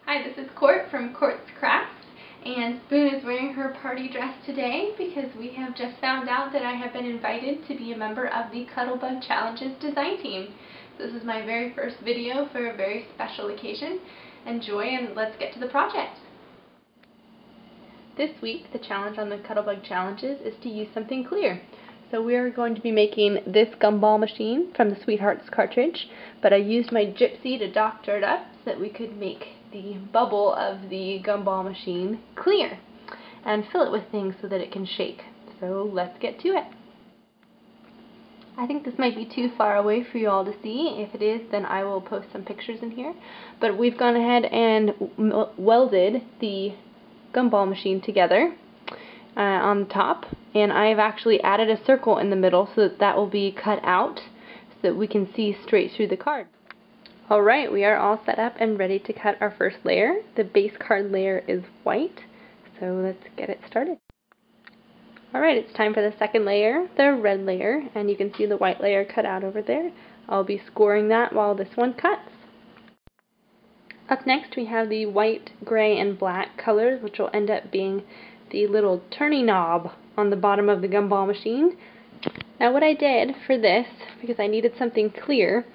Hi, this is Court from CourtsCrafts, and Spoon is wearing her party dress today because we have just found out that I have been invited to be a member of the Cuttlebug Challenges design team. This is my very first video for a very special occasion. Enjoy and let's get to the project. This week, the challenge on the Cuttlebug Challenges is to use something clear. So we are going to be making this gumball machine from the Sweethearts cartridge, but I used my Gypsy to doctor it up so that we could make the bubble of the gumball machine clear and fill it with things so that it can shake. So let's get to it. I think this might be too far away for you all to see. If it is, then I will post some pictures in here. But we've gone ahead and welded the gumball machine together on the top, and I've actually added a circle in the middle so that that will be cut out so that we can see straight through the card. Alright, we are all set up and ready to cut our first layer. The base card layer is white, so let's get it started. Alright, it's time for the second layer, the red layer, and you can see the white layer cut out over there. I'll be scoring that while this one cuts. Up next we have the white, gray, and black colors, which will end up being the little turning knob on the bottom of the gumball machine. Now what I did for this, because I needed something clear,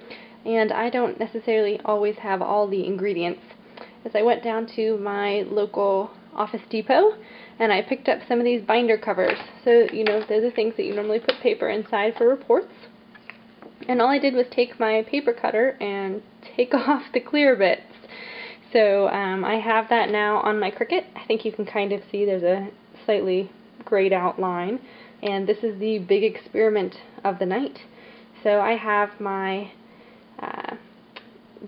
and I don't necessarily always have all the ingredients, is I went down to my local Office Depot and I picked up some of these binder covers. So, you know, they're the things that you normally put paper inside for reports. And all I did was take my paper cutter and take off the clear bits. So I have that now on my Cricut. I think you can kind of see there's a slightly grayed out line. And this is the big experiment of the night. So I have my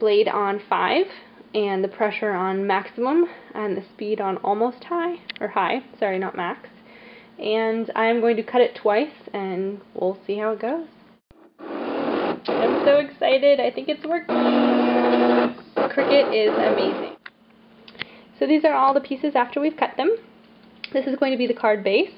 blade on 5 and the pressure on maximum and the speed on almost high, or high, sorry, not max. And I'm going to cut it twice and we'll see how it goes. I'm so excited. I think it's working. Cricut is amazing. So these are all the pieces after we've cut them. This is going to be the card base.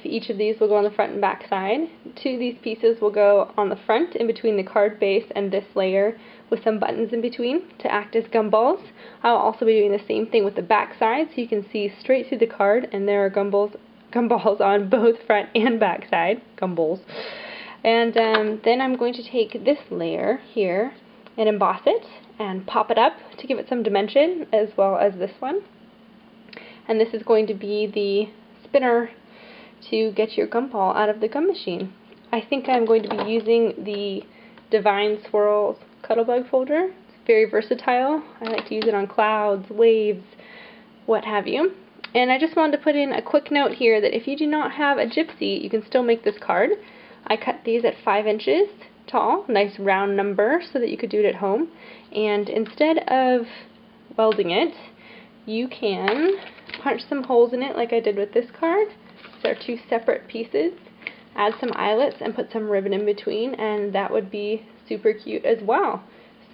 Each of these will go on the front and back side. Two of these pieces will go on the front in between the card base and this layer with some buttons in between to act as gumballs. I'll also be doing the same thing with the back side so you can see straight through the card, and there are gumballs on both front and back side. Gumballs. And then I'm going to take this layer here and emboss it and pop it up to give it some dimension, as well as this one. And this is going to be the spinner to get your gumball out of the gum machine. I think I'm going to be using the Divine Swirls Cuttlebug folder. It's very versatile. I like to use it on clouds, waves, what have you. And I just wanted to put in a quick note here that if you do not have a Gypsy, you can still make this card. I cut these at 5 inches tall, nice round number, so that you could do it at home. And instead of welding it, you can punch some holes in it like I did with this card. These are two separate pieces. Add some eyelets and put some ribbon in between, and that would be super cute as well.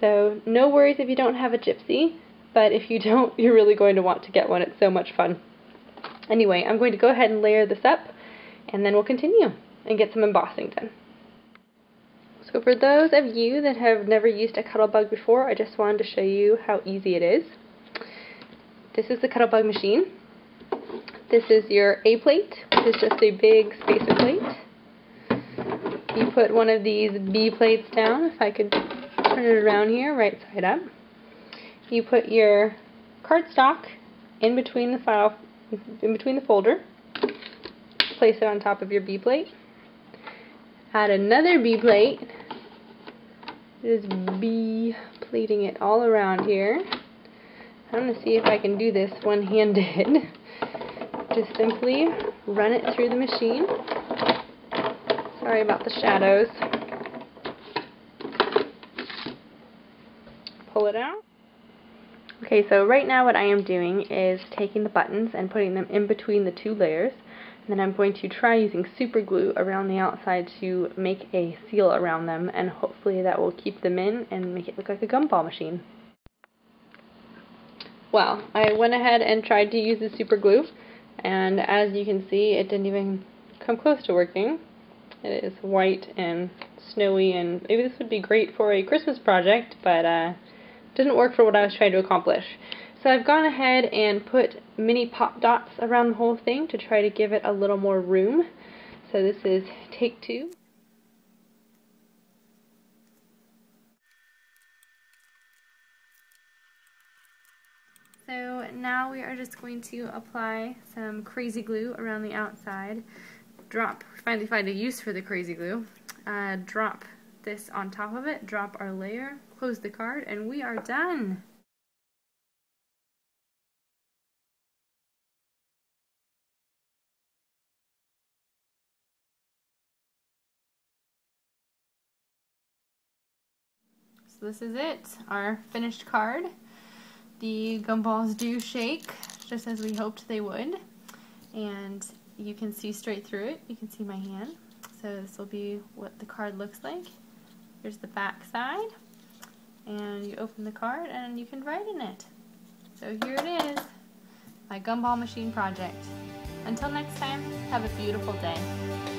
So no worries if you don't have a Gypsy, but if you don't, you're really going to want to get one. It's so much fun. Anyway, I'm going to go ahead and layer this up, and then we'll continue and get some embossing done. So for those of you that have never used a Cuttlebug before, I just wanted to show you how easy it is. This is the Cuttlebug machine. This is your A plate, which is just a big spacer plate. You put one of these B plates down, if I could turn it around here, right side up. You put your cardstock in between the folder. Place it on top of your B plate. Add another B plate. Just B plating it all around here. I'm going to see if I can do this one-handed. Just simply run it through the machine. Sorry about the shadows. Pull it out. Okay, so right now what I am doing is taking the buttons and putting them in between the two layers. And then I'm going to try using super glue around the outside to make a seal around them, and hopefully that will keep them in and make it look like a gumball machine. Well, I went ahead and tried to use the super glue, and as you can see, it didn't even come close to working. It is white and snowy, and maybe this would be great for a Christmas project, but didn't work for what I was trying to accomplish. So I've gone ahead and put mini pop dots around the whole thing to try to give it a little more room. So this is take 2. So now we are just going to apply some crazy glue around the outside. Finally find a use for the crazy glue. Drop this on top of it, drop our layer, close the card, and we are done. So this is it, our finished card. The gumballs do shake, just as we hoped they would. And you can see straight through it. You can see my hand. So this will be what the card looks like. Here's the back side. And you open the card and you can write in it. So here it is, my gumball machine project. Until next time, have a beautiful day.